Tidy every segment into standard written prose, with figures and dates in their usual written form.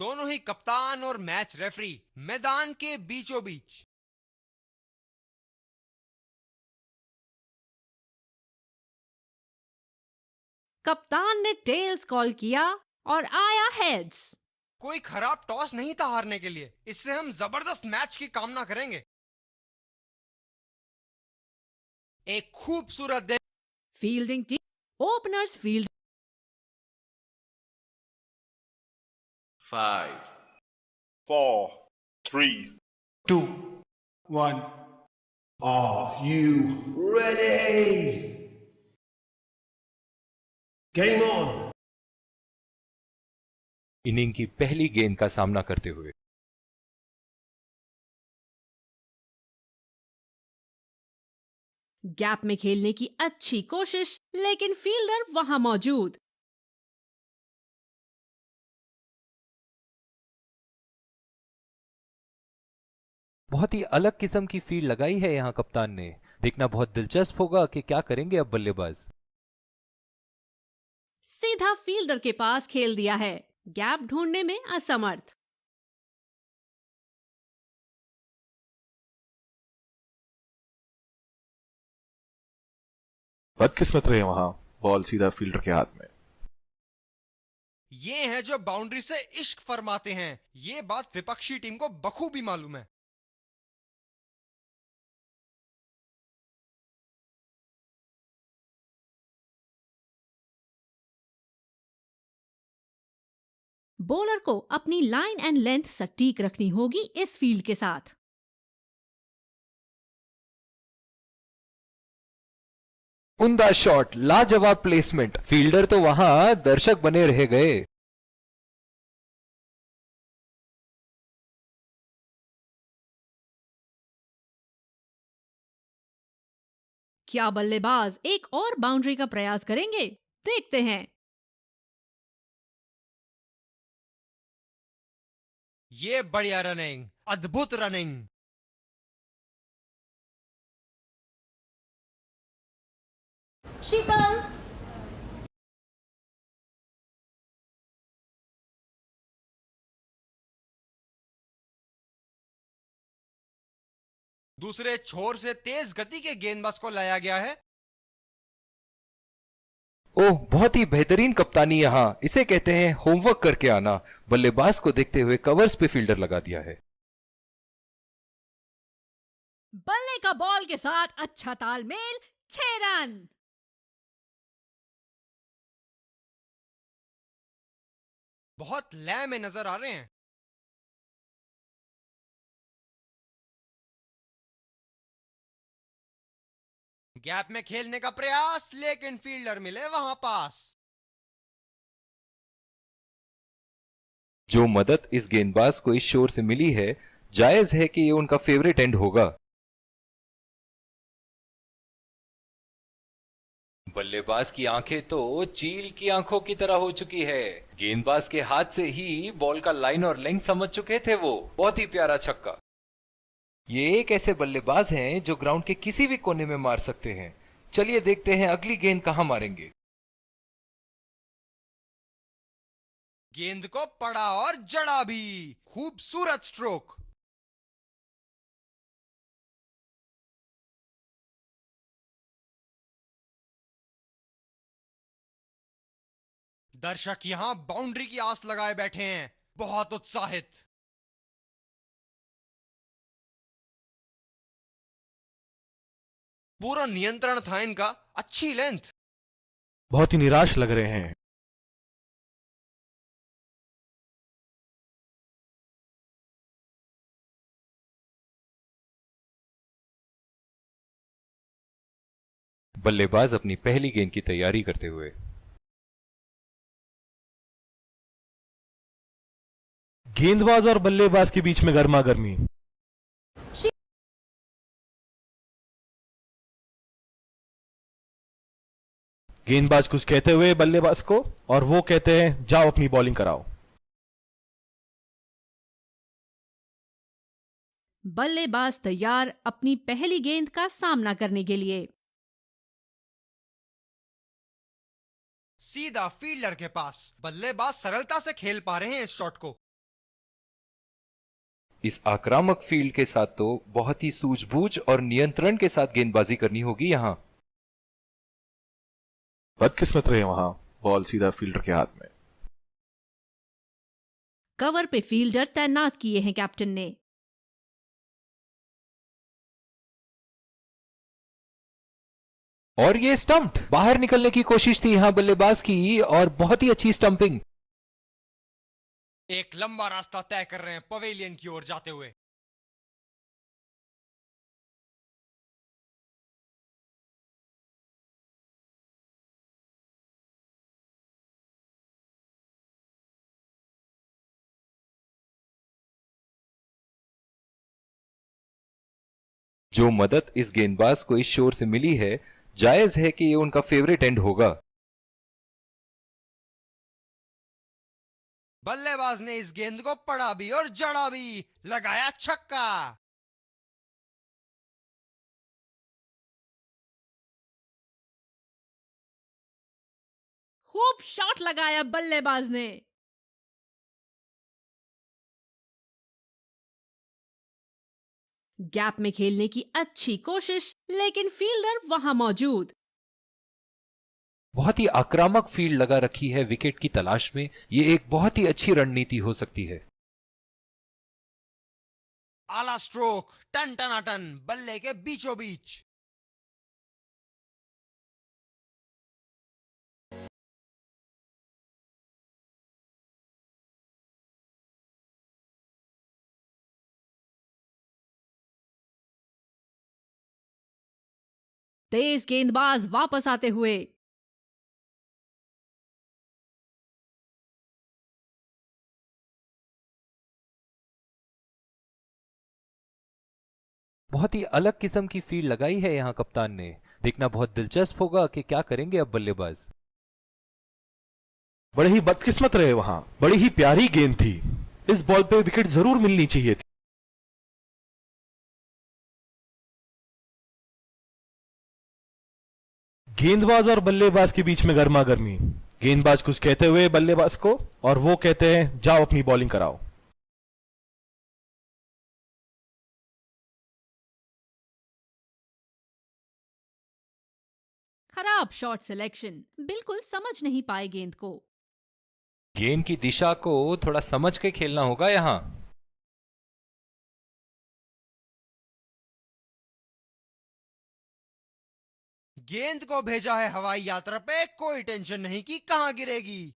दोनों ही कप्तान और मैच रेफरी मैदान के बीचों बीच। कप्तान ने टेल्स कॉल किया और आया हेड्स। कोई खराब टॉस नहीं था हारने के लिए, इससे हम जबरदस्त मैच की कामना करेंगे। एक खूबसूरत दिन। Fielding team openers field 5, 4, 3, 2, 1. Are you ready? Game on! Inning की पहली गेंद का सामना करते हुए गैप में खेलने की अच्छी कोशिश, लेकिन फील्डर वहां मौजूद। बहुत ही अलग किस्म की फील्ड लगाई है यहां कप्तान ने। देखना बहुत दिलचस्प होगा कि क्या करेंगे अब बल्लेबाज। सीधा फील्डर के पास खेल दिया है, गैप ढूंढने में असमर्थ। बदकिस्मत रहे वहां, बॉल सीधा फील्डर के हाथ में। ये हैं जो बाउंड्री से इश्क फरमाते हैं। ये बात विपक्षी टीम को बखूबी मालूम है। बॉलर को अपनी लाइन एंड लेंथ सटीक रखनी होगी इस फील्ड के साथ। उम्दा शॉट, लाजवाब प्लेसमेंट। फील्डर तो वहां दर्शक बने रह गए। क्या बल्लेबाज एक और बाउंड्री का प्रयास करेंगे? देखते हैं। ये बढ़िया रनिंग, अद्भुत रनिंग। शीतल दूसरे छोर से तेज गति के गेंदबाज को लाया गया है। ओह, बहुत ही बेहतरीन कप्तानी यहां। इसे कहते हैं होमवर्क करके आना। बल्लेबाज को देखते हुए कवर्स पे फील्डर लगा दिया है। बल्ले का बॉल के साथ अच्छा तालमेल, 6 रन। बहुत लय में नजर आ रहे हैं। गैप में खेलने का प्रयास, लेकिन फील्डर मिले वहां पास। जो मदद इस गेंदबाज को इस शोर से मिली है, जायज है कि ये उनका फेवरेट एंड होगा। बल्लेबाज की आंखें तो चील की आंखों की तरह हो चुकी है। गेंदबाज के हाथ से ही बॉल का लाइन और लेंथ समझ चुके थे वो। बहुत ही प्यारा छक्का। ये एक ऐसे बल्लेबाज हैं जो ग्राउंड के किसी भी कोने में मार सकते हैं। चलिए देखते हैं अगली गेंद कहां मारेंगे। गेंद को पड़ा और जड़ा भी। खूबसूरत स्ट्रोक। दर्शक यहां बाउंड्री की आस लगाए बैठे हैं, बहुत उत्साहित। पूरा नियंत्रण था इनका, अच्छी लेंथ। बहुत ही निराश लग रहे हैं। बल्लेबाज अपनी पहली गेंद की तैयारी करते हुए। गेंदबाज और बल्लेबाज के बीच में गर्मा गर्मी। गेंदबाज कुछ कहते हुए बल्लेबाज को, और वो कहते हैं जाओ अपनी बॉलिंग कराओ। बल्लेबाज तैयार अपनी पहली गेंद का सामना करने के लिए। सीधा फील्डर के पास। बल्लेबाज सरलता से खेल पा रहे हैं इस शॉट को। इस आक्रामक फील्ड के साथ तो बहुत ही सूझबूझ और नियंत्रण के साथ गेंदबाजी करनी होगी यहाँ। बदकिस्मत रहे वहां, बॉल सीधा फील्डर के हाथ में। कवर पे फील्डर तैनात किए हैं कैप्टन ने। और ये स्टंप्ड, बाहर निकलने की कोशिश थी यहां बल्लेबाज की और बहुत ही अच्छी स्टंपिंग। एक लंबा रास्ता तय कर रहे हैं पवेलियन की ओर जाते हुए। जो मदद इस गेंदबाज को इस शोर से मिली है, जायज है कि ये उनका फेवरेट एंड होगा। बल्लेबाज ने इस गेंद को पड़ा भी और जड़ा भी, लगाया छक्का। खूब शॉट लगाया बल्लेबाज ने। गैप में खेलने की अच्छी कोशिश, लेकिन फील्डर वहां मौजूद। बहुत ही आक्रामक फील्ड लगा रखी है विकेट की तलाश में। ये एक बहुत ही अच्छी रणनीति हो सकती है। आला स्ट्रोक, टन टनाटन, बल्ले के बीचों बीच। तेज गेंदबाज वापस आते हुए। बहुत ही अलग किस्म की फील्ड लगाई है यहां कप्तान ने। देखना बहुत दिलचस्प होगा कि क्या करेंगे अब बल्लेबाज। बड़े ही बदकिस्मत रहे वहां, बड़ी ही प्यारी गेंद थी। इस बॉल पे विकेट जरूर मिलनी चाहिए थी। गेंदबाज और बल्लेबाज के बीच में गर्मा गर्मी। गेंदबाज कुछ कहते हुए बल्लेबाज को, और वो कहते हैं जाओ अपनी बॉलिंग कराओ। खराब शॉट सिलेक्शन, बिल्कुल समझ नहीं पाए गेंद को। गेंद की दिशा को थोड़ा समझ के खेलना होगा यहां। गेंद को भेजा है हवाई यात्रा पे, कोई टेंशन नहीं कि कहां गिरेगी।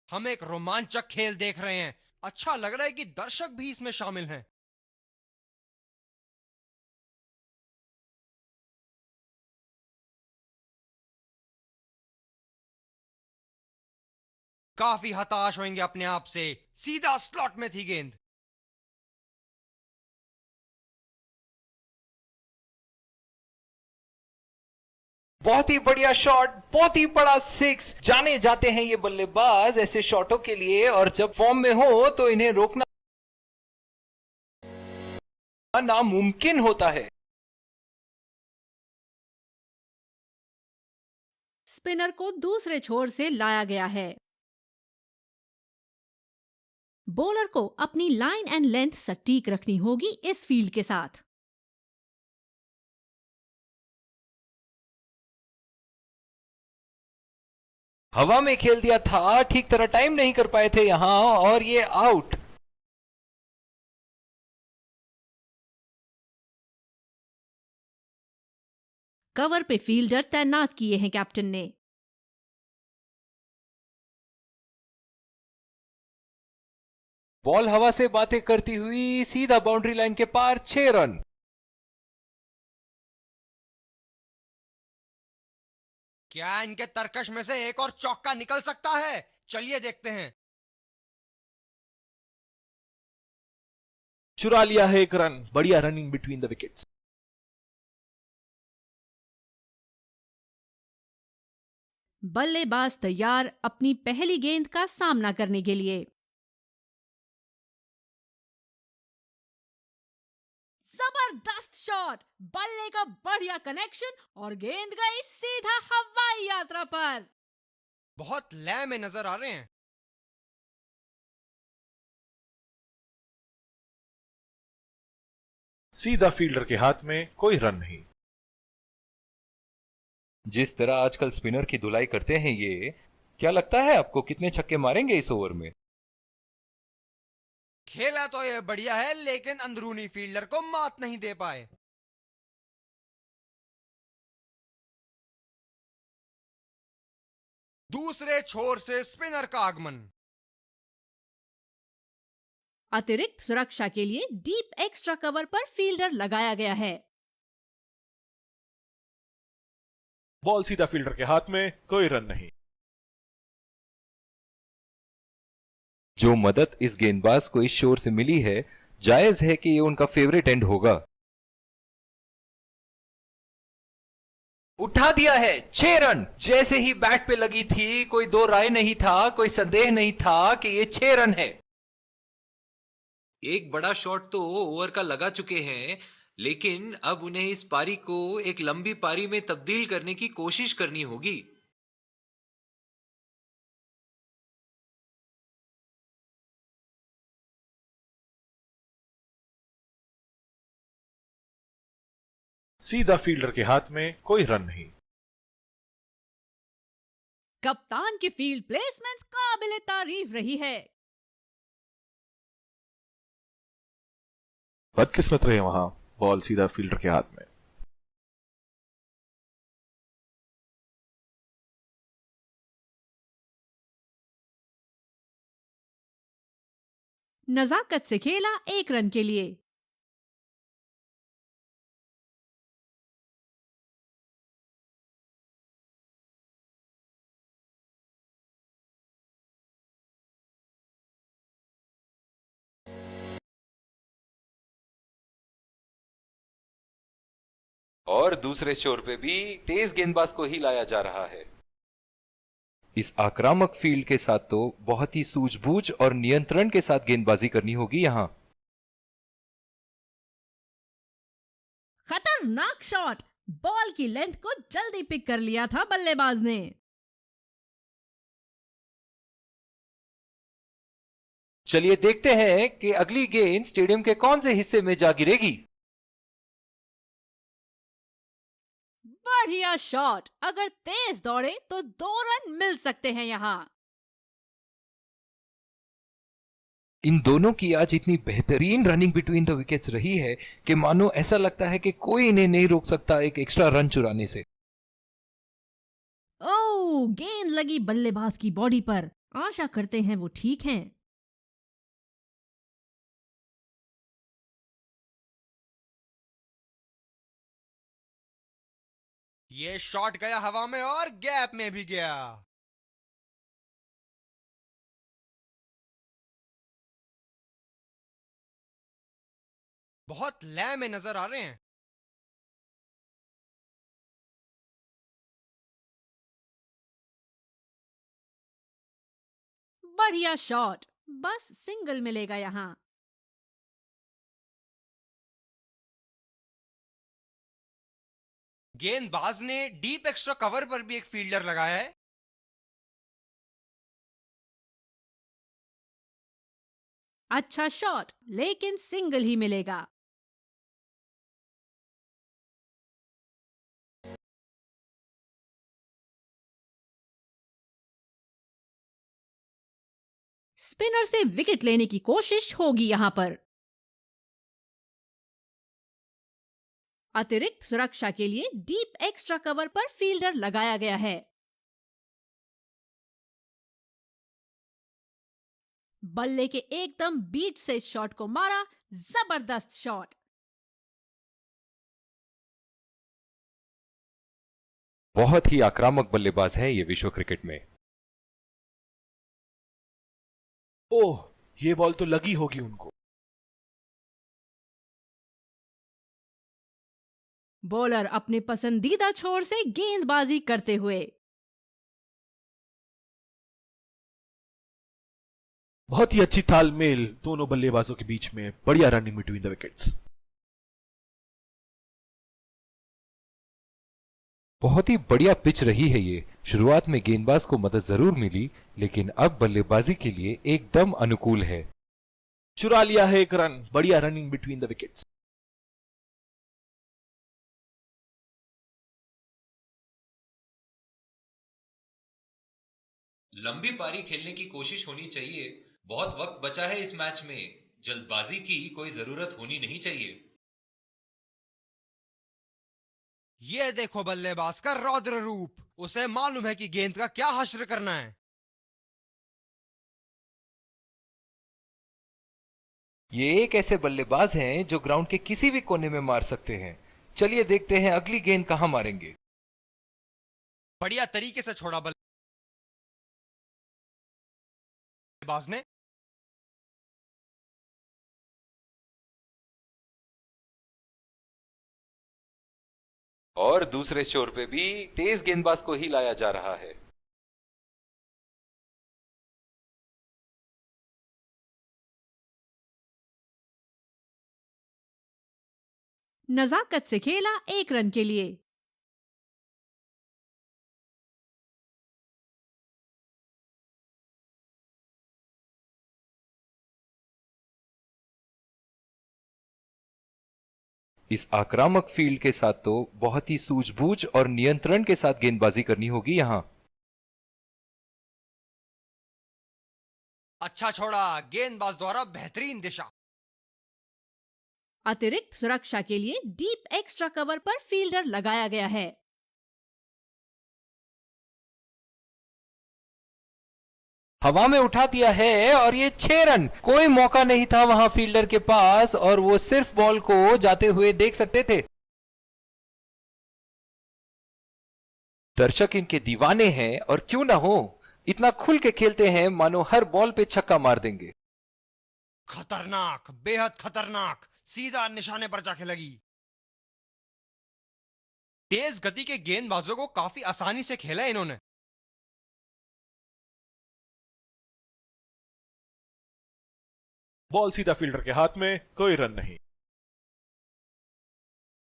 हम एक रोमांचक खेल देख रहे हैं। अच्छा लग रहा है कि दर्शक भी इसमें शामिल हैं। काफी हताश होंगे अपने आप से। सीधा स्लॉट में थी गेंद। बहुत ही बढ़िया शॉट, बहुत ही बड़ा सिक्स। जाने जाते हैं ये बल्लेबाज ऐसे शॉटों के लिए, और जब फॉर्म में हो तो इन्हें रोकना नामुमकिन होता है। स्पिनर को दूसरे छोर से लाया गया है। बॉलर को अपनी लाइन एंड लेंथ सटीक रखनी होगी इस फील्ड के साथ। हवा में खेल दिया था, ठीक तरह टाइम नहीं कर पाए थे यहां, और ये आउट। कवर पे फील्डर तैनात किए हैं कैप्टन ने। बॉल हवा से बातें करती हुई सीधा बाउंड्री लाइन के पार, 6 रन। क्या इनके तरकश में से एक और चौका निकल सकता है? चलिए देखते हैं। चुरा लिया है एक रन। बढ़िया रनिंग बिटवीन द विकेट्स। बल्लेबाज तैयार अपनी पहली गेंद का सामना करने के लिए। जबरदस्त शॉट, बल्ले का बढ़िया कनेक्शन और गेंद गई सीधा हवाई यात्रा पर। बहुत लय में नजर आ रहे हैं। सीधा फील्डर के हाथ में कोई रन नहीं। जिस तरह आजकल स्पिनर की धुलाई करते हैं ये, क्या लगता है आपको कितने छक्के मारेंगे इस ओवर में? खेला तो ये बढ़िया है, लेकिन अंदरूनी फील्डर को मात नहीं दे पाए। दूसरे छोर से स्पिनर का आगमन। अतिरिक्त सुरक्षा के लिए डीप एक्स्ट्रा कवर पर फील्डर लगाया गया है। बॉल सीधा फील्डर के हाथ में, कोई रन नहीं। जो मदद इस गेंदबाज को इस शोर से मिली है, जायज है कि ये उनका फेवरेट एंड होगा। उठा दिया है 6 रन। जैसे ही बैट पे लगी थी, कोई दो राय नहीं था, कोई संदेह नहीं था कि ये 6 रन है। एक बड़ा शॉट तो ओवर का लगा चुके हैं, लेकिन अब उन्हें इस पारी को एक लंबी पारी में तब्दील करने की कोशिश करनी होगी। सीधा फील्डर के हाथ में कोई रन नहीं। कप्तान की फील्ड प्लेसमेंट काबिले तारीफ रही है। बदकिस्मत रहे वहां, बॉल सीधा फील्डर के हाथ में। नजाकत से खेला 1 रन के लिए। और दूसरे छोर पे भी तेज गेंदबाज को ही लाया जा रहा है। इस आक्रामक फील्ड के साथ तो बहुत ही सूझबूझ और नियंत्रण के साथ गेंदबाजी करनी होगी यहां। खतरनाक शॉट। बॉल की लेंथ को जल्दी पिक कर लिया था बल्लेबाज ने। चलिए देखते हैं कि अगली गेंद स्टेडियम के कौन से हिस्से में जा गिरेगी। बढ़िया शॉट। अगर तेज दौड़े तो 2 रन मिल सकते हैं यहां। इन दोनों की आज इतनी बेहतरीन रनिंग बिटवीन द विकेट्स रही है कि मानो ऐसा लगता है कि कोई इन्हें नहीं रोक सकता एक एक्स्ट्रा रन चुराने से। ओह, गेंद लगी बल्लेबाज की बॉडी पर। आशा करते हैं वो ठीक हैं। ये शॉट गया हवा में और गैप में भी गया। बहुत लय में नजर आ रहे हैं। बढ़िया शॉट। बस सिंगल मिलेगा यहां। गेंदबाज ने डीप एक्स्ट्रा कवर पर भी एक फील्डर लगाया है। अच्छा शॉट, लेकिन सिंगल ही मिलेगा। स्पिनर से विकेट लेने की कोशिश होगी यहां पर। अतिरिक्त सुरक्षा के लिए डीप एक्स्ट्रा कवर पर फील्डर लगाया गया है। बल्ले के एकदम बीच से इस शॉट को मारा। जबरदस्त शॉट। बहुत ही आक्रामक बल्लेबाज है ये विश्व क्रिकेट में। ओह, ये बॉल तो लगी होगी उनको। बॉलर अपने पसंदीदा छोर से गेंदबाजी करते हुए। बहुत ही अच्छी तालमेल दोनों बल्लेबाजों के बीच में। बढ़िया रनिंग बिटवीन द विकेट्स। बहुत ही बढ़िया पिच रही है ये। शुरुआत में गेंदबाज को मदद जरूर मिली, लेकिन अब बल्लेबाजी के लिए एकदम अनुकूल है। चुरा लिया है 1 रन। बढ़िया रनिंग बिटवीन द विकेट्स। लंबी पारी खेलने की कोशिश होनी चाहिए। बहुत वक्त बचा है इस मैच में। जल्दबाजी की कोई जरूरत होनी नहीं चाहिए। ये देखो बल्लेबाज का रौद्र रूप। उसे मालूम है कि गेंद का क्या हश्र करना है। ये एक ऐसे बल्लेबाज हैं जो ग्राउंड के किसी भी कोने में मार सकते हैं। चलिए देखते हैं अगली गेंद कहां मारेंगे। बढ़िया तरीके से छोड़ा बल्लेबाज ने। और दूसरे छोर पे भी तेज गेंदबाज को ही लाया जा रहा है। नजाकत से खेला 1 रन के लिए। इस आक्रामक फील्ड के साथ तो बहुत ही सूझबूझ और नियंत्रण के साथ गेंदबाजी करनी होगी यहां। अच्छा छोड़ा, गेंदबाज द्वारा बेहतरीन दिशा। अतिरिक्त सुरक्षा के लिए डीप एक्स्ट्रा कवर पर फील्डर लगाया गया है। हवा में उठा दिया है और ये 6 रन। कोई मौका नहीं था वहां फील्डर के पास और वो सिर्फ बॉल को जाते हुए देख सकते थे। दर्शक इनके दीवाने हैं और क्यों ना हो, इतना खुल के खेलते हैं मानो हर बॉल पे छक्का मार देंगे। खतरनाक, बेहद खतरनाक, सीधा निशाने पर जाके लगी। तेज गति के गेंदबाजों को काफी आसानी से खेला इन्होंने। बॉल सीधा फील्डर के हाथ में, कोई रन नहीं।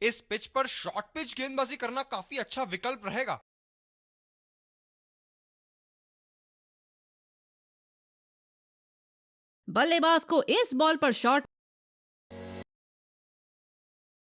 इस पिच पर शॉर्ट पिच गेंदबाजी करना काफी अच्छा विकल्प रहेगा। बल्लेबाज को इस बॉल पर शॉट